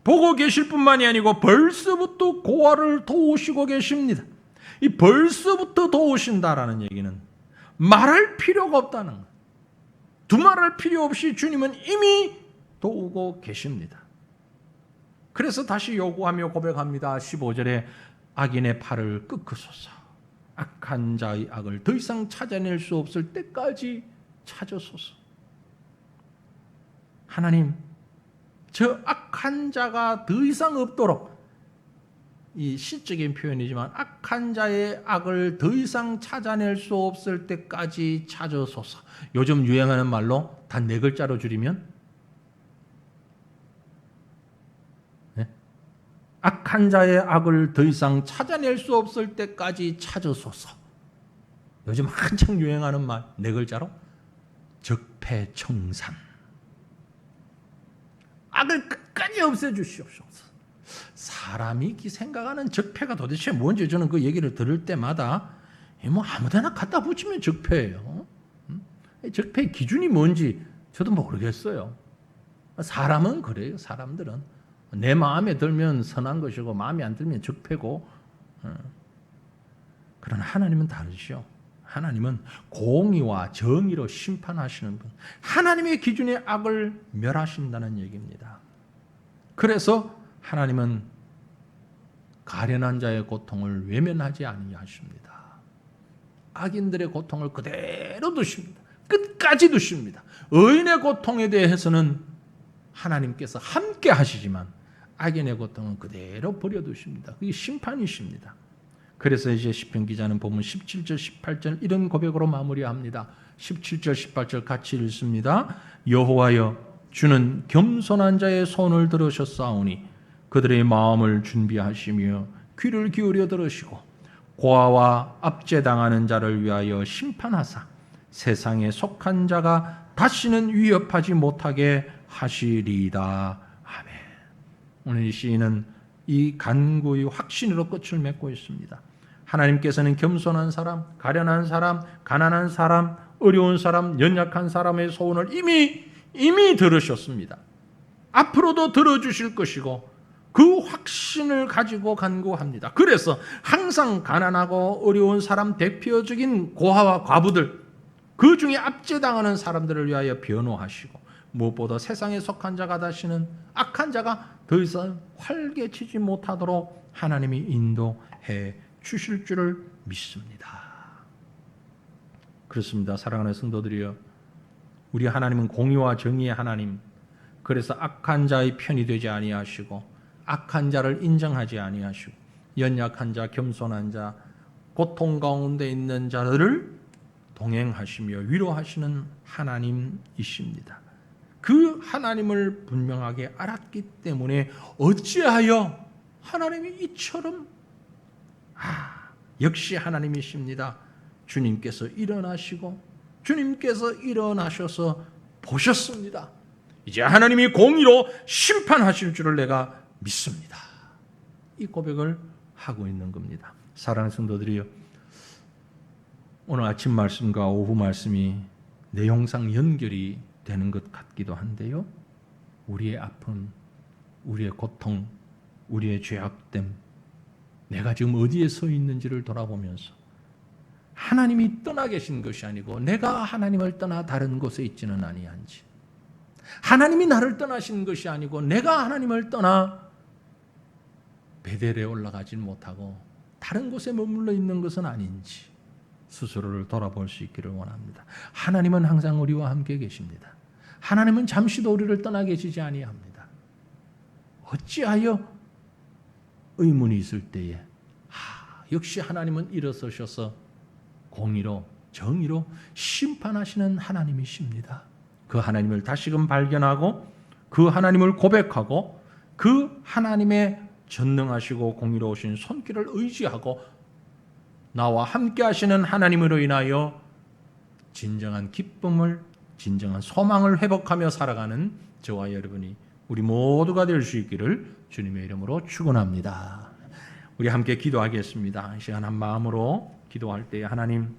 보고 계실 뿐만이 아니고 벌써부터 고아를 도우시고 계십니다. 이 벌써부터 도우신다라는 얘기는 말할 필요가 없다는 거예요. 두말할 필요 없이 주님은 이미 도우고 계십니다. 그래서 다시 요구하며 고백합니다. 15절에 악인의 팔을 꺾으소서. 악한 자의 악을 더 이상 찾아낼 수 없을 때까지 찾으소서. 하나님, 저 악한 자가 더 이상 없도록, 이 시적인 표현이지만 악한 자의 악을 더 이상 찾아낼 수 없을 때까지 찾으소서. 요즘 유행하는 말로 단 4글자로 줄이면 악한 자의 악을 더 이상 찾아낼 수 없을 때까지 찾으소서. 요즘 한창 유행하는 말 4글자로 적폐청산. 악을 끝까지 없애주시옵소서. 사람이 생각하는 적폐가 도대체 뭔지 저는 그 얘기를 들을 때마다 뭐 아무데나 갖다 붙이면 적폐예요. 적폐의 기준이 뭔지 저도 모르겠어요. 사람은 그래요. 사람들은 내 마음에 들면 선한 것이고 마음에 안 들면 적폐고. 그러나 하나님은 다르시오. 하나님은 공의와 정의로 심판하시는 분. 하나님의 기준의 악을 멸하신다는 얘기입니다. 그래서 하나님은 가련한 자의 고통을 외면하지 아니하십니다. 악인들의 고통을 그대로 두십니다. 끝까지 두십니다. 의인의 고통에 대해서는 하나님께서 함께 하시지만 악인의 고통은 그대로 버려두십니다. 그게 심판이십니다. 그래서 이제 시편 기자는 보면 17절 18절 이런 고백으로 마무리합니다. 17절 18절 같이 읽습니다. 여호와여, 주는 겸손한 자의 손을 들으셨사오니 그들의 마음을 준비하시며 귀를 기울여 들으시고 고아와 압제당하는 자를 위하여 심판하사 세상에 속한 자가 다시는 위협하지 못하게 하시리이다. 아멘. 오늘 이 시인은 이 간구의 확신으로 끝을 맺고 있습니다. 하나님께서는 겸손한 사람, 가련한 사람, 가난한 사람, 어려운 사람, 연약한 사람의 소원을 이미 들으셨습니다. 앞으로도 들어주실 것이고 그 확신을 가지고 간구합니다. 그래서 항상 가난하고 어려운 사람, 대표적인 고아와 과부들, 그 중에 압제당하는 사람들을 위하여 변호하시고 무엇보다 세상에 속한 자가 다시는 악한 자가 더 이상 활개치지 못하도록 하나님이 인도해 주실 줄을 믿습니다. 그렇습니다. 사랑하는 성도들이여, 우리 하나님은 공의와 정의의 하나님, 그래서 악한 자의 편이 되지 아니하시고 악한 자를 인정하지 아니하시고 연약한 자, 겸손한 자, 고통 가운데 있는 자들을 동행하시며 위로하시는 하나님이십니다. 그 하나님을 분명하게 알았기 때문에 어찌하여 하나님이 이처럼 역시 하나님이십니다. 주님께서 일어나시고 주님께서 일어나셔서 보셨습니다. 이제 하나님이 공의로 심판하실 줄을 내가 믿습니다. 이 고백을 하고 있는 겁니다. 사랑하는 성도들이요, 오늘 아침 말씀과 오후 말씀이 내용상 연결이 되는 것 같기도 한데요, 우리의 아픔, 우리의 고통, 우리의 죄악됨, 내가 지금 어디에 서 있는지를 돌아보면서 하나님이 떠나 계신 것이 아니고 내가 하나님을 떠나 다른 곳에 있지는 아니한지, 하나님이 나를 떠나신 것이 아니고 내가 하나님을 떠나 베델에 올라가지 못하고 다른 곳에 머물러 있는 것은 아닌지 스스로를 돌아볼 수 있기를 원합니다. 하나님은 항상 우리와 함께 계십니다. 하나님은 잠시도 우리를 떠나 계시지 아니합니다. 어찌하여 의문이 있을 때에 역시 하나님은 일어서셔서 공의로 정의로 심판하시는 하나님이십니다. 그 하나님을 다시금 발견하고 그 하나님을 고백하고 그 하나님의 전능하시고 공의로우신 손길을 의지하고 나와 함께 하시는 하나님으로 인하여 진정한 기쁨을, 진정한 소망을 회복하며 살아가는 저와 여러분이 우리 모두가 될 수 있기를 주님의 이름으로 축원합니다. 우리 함께 기도하겠습니다. 이 시간 한 마음으로 기도할 때, 하나님,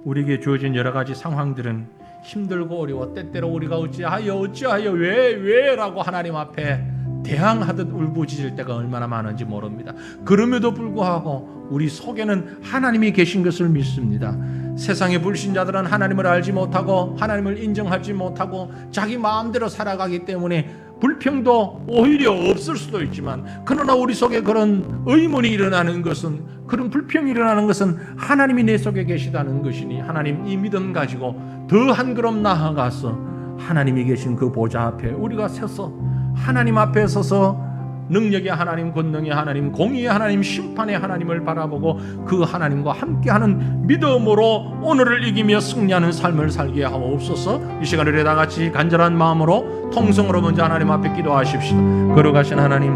우리에게 주어진 여러 가지 상황들은 힘들고 어려워 때때로 우리가 어찌하여 왜라고 하나님 앞에 대항하듯 울부짖을 때가 얼마나 많은지 모릅니다. 그럼에도 불구하고 우리 속에는 하나님이 계신 것을 믿습니다. 세상의 불신자들은 하나님을 알지 못하고 하나님을 인정하지 못하고 자기 마음대로 살아가기 때문에 불평도 오히려 없을 수도 있지만, 그러나 우리 속에 그런 의문이 일어나는 것은, 그런 불평이 일어나는 것은 하나님이 내 속에 계시다는 것이니, 하나님 이 믿음 가지고 더 한 걸음 나아가서 하나님이 계신 그 보좌 앞에 우리가 서서, 하나님 앞에 서서 능력의 하나님, 권능의 하나님, 공의의 하나님, 심판의 하나님을 바라보고 그 하나님과 함께하는 믿음으로 오늘을 이기며 승리하는 삶을 살게 하옵소서. 이 시간에 우리 다 같이 간절한 마음으로 통성으로 먼저 하나님 앞에 기도하십시다. 걸어가신 하나님,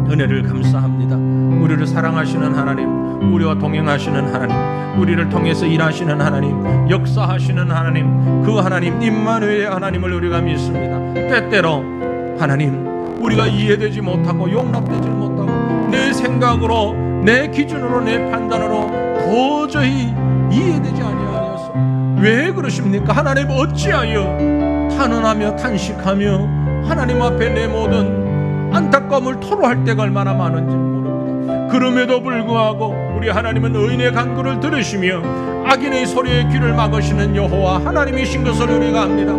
은혜를 감사합니다. 우리를 사랑하시는 하나님, 우리와 동행하시는 하나님, 우리를 통해서 일하시는 하나님, 역사하시는 하나님, 그 하나님 임마누엘의 하나님을 우리가 믿습니다. 때때로 하나님, 우리가 이해되지 못하고 용납되지 못하고 내 생각으로, 내 기준으로, 내 판단으로 도저히 이해되지 아니하여서 왜 그러십니까? 하나님 어찌하여 탄원하며 탄식하며 하나님 앞에 내 모든 안타까움을 토로할 때가 얼마나 많은지 모릅니다. 그럼에도 불구하고 우리 하나님은 의인의 간구를 들으시며 악인의 소리에 귀를 막으시는 여호와 하나님이신 것을 우리가 압니다.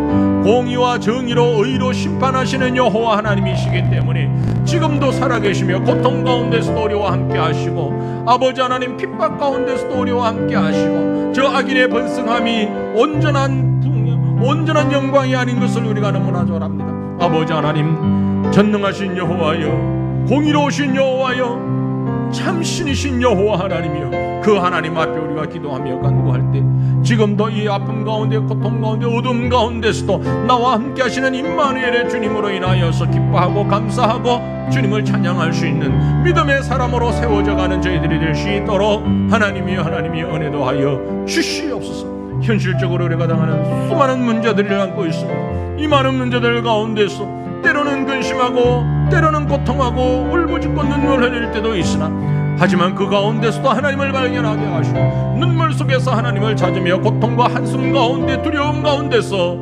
공의와 정의로 의로 심판하시는 여호와 하나님이시기 때문에 지금도 살아계시며 고통 가운데서도 우리와 함께 하시고, 아버지 하나님 핍박 가운데서도 우리와 함께 하시고, 저 악인의 번성함이 온전한 영광이 아닌 것을 우리가 너무나 잘 압니다. 아버지 하나님, 전능하신 여호와여, 공의로우신 여호와여, 참신이신 여호와 하나님이여, 그 하나님 앞에 우리가 기도하며 간구할 때 지금도 이 아픔 가운데, 고통 가운데, 어둠 가운데서도 나와 함께 하시는 임마누엘의 주님으로 인하여서 기뻐하고 감사하고 주님을 찬양할 수 있는 믿음의 사람으로 세워져가는 저희들이 될 수 있도록 하나님이여, 하나님이 은혜도 하여 주시옵소서. 현실적으로 우리가 당하는 수많은 문제들을 안고 있습니다. 이 많은 문제들 가운데서 때로는 근심하고 때로는 고통하고 울부짖고 눈물 흘릴 때도 있으나, 하지만 그 가운데서도 하나님을 발견하게 하시고 눈물 속에서 하나님을 찾으며 고통과 한숨 가운데, 두려움 가운데서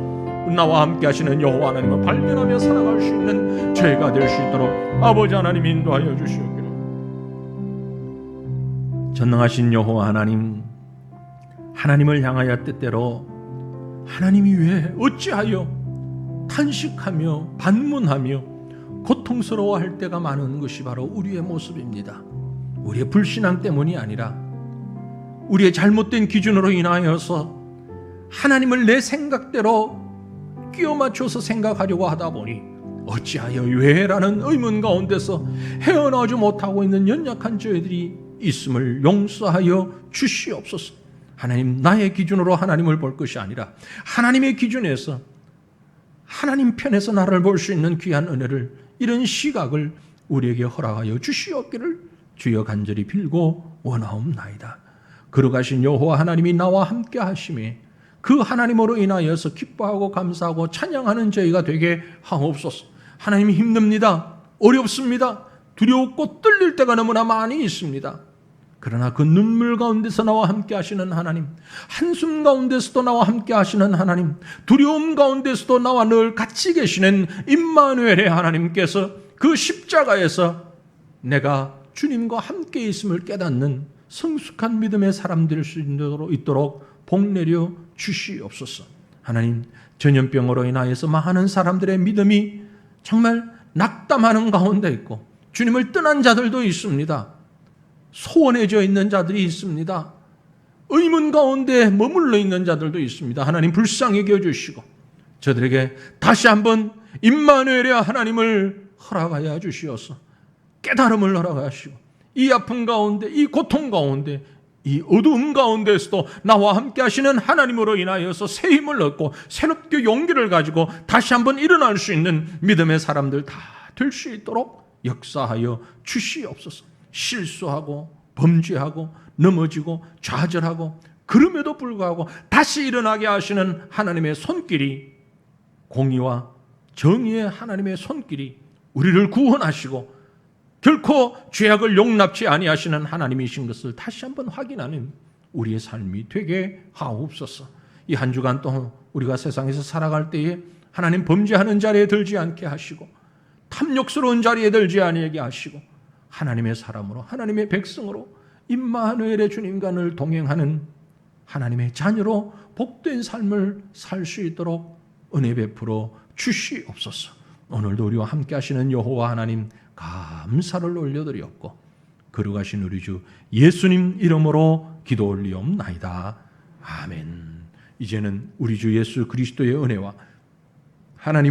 나와 함께 하시는 여호와 하나님을 발견하며 살아갈 수 있는 저희가 될 수 있도록 아버지 하나님 인도하여 주시옵기를. 전능하신 여호와 하나님, 하나님을 향하여 때때로 하나님이 왜 어찌하여 탄식하며 반문하며 고통스러워할 때가 많은 것이 바로 우리의 모습입니다. 우리의 불신앙 때문이 아니라 우리의 잘못된 기준으로 인하여서 하나님을 내 생각대로 끼워 맞춰서 생각하려고 하다 보니 어찌하여 왜라는 의문 가운데서 헤어나오지 못하고 있는 연약한 저희들이 있음을 용서하여 주시옵소서. 하나님, 나의 기준으로 하나님을 볼 것이 아니라 하나님의 기준에서, 하나님 편에서 나를 볼 수 있는 귀한 은혜를, 이런 시각을 우리에게 허락하여 주시옵기를 주여 간절히 빌고 원하옵나이다. 거룩하신 여호와 하나님이 나와 함께 하심에 그 하나님으로 인하여서 기뻐하고 감사하고 찬양하는 저희가 되게 하옵소서. 하나님이 힘듭니다. 어렵습니다. 두렵고 떨릴 때가 너무나 많이 있습니다. 그러나 그 눈물 가운데서 나와 함께 하시는 하나님, 한숨 가운데서도 나와 함께 하시는 하나님, 두려움 가운데서도 나와 늘 같이 계시는 임마누엘의 하나님께서 그 십자가에서 내가 주님과 함께 있음을 깨닫는 성숙한 믿음의 사람 될 수 있도록 복내려 주시옵소서. 하나님, 전염병으로 인하여서 많은 사람들의 믿음이 정말 낙담하는 가운데 있고 주님을 떠난 자들도 있습니다. 소원해져 있는 자들이 있습니다. 의문 가운데 머물러 있는 자들도 있습니다. 하나님, 불쌍히 여겨주시고 저들에게 다시 한번 임마누엘의 하나님을 허락하여 주시어서 깨달음을 허락하시고 이 아픔 가운데, 이 고통 가운데, 이 어두움 가운데서도 나와 함께 하시는 하나님으로 인하여서 새 힘을 얻고 새롭게 용기를 가지고 다시 한번 일어날 수 있는 믿음의 사람들 다 될 수 있도록 역사하여 주시옵소서. 실수하고 범죄하고 넘어지고 좌절하고 그럼에도 불구하고 다시 일어나게 하시는 하나님의 손길이, 공의와 정의의 하나님의 손길이 우리를 구원하시고 결코 죄악을 용납치 아니하시는 하나님이신 것을 다시 한번 확인하는 우리의 삶이 되게 하옵소서. 이 한 주간 동안 우리가 세상에서 살아갈 때에 하나님 범죄하는 자리에 들지 않게 하시고 탐욕스러운 자리에 들지 아니하게 하시고 하나님의 사람으로, 하나님의 백성으로 임마누엘의 주님과 늘 동행하는 하나님의 자녀로 복된 삶을 살 수 있도록 은혜 베풀어 주시옵소서. 오늘도 우리와 함께 하시는 여호와 하나님 감사를 올려드렸고 거룩하신 우리 주 예수님 이름으로 기도 올리옵나이다. 아멘. 이제는 우리 주 예수 그리스도의 은혜와 하나님